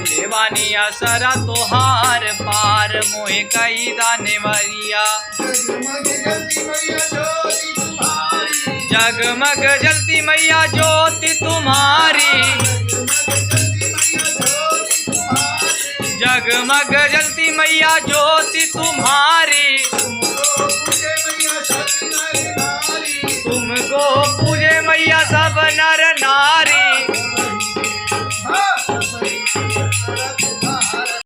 देवानी असरा तोहार पार मोहे कई दाने वरिया जगमग जलती मैया ज्योति तुम्हारी जगमग जलती मैया ज्योति तुम्हारी तुमको पूजे मैया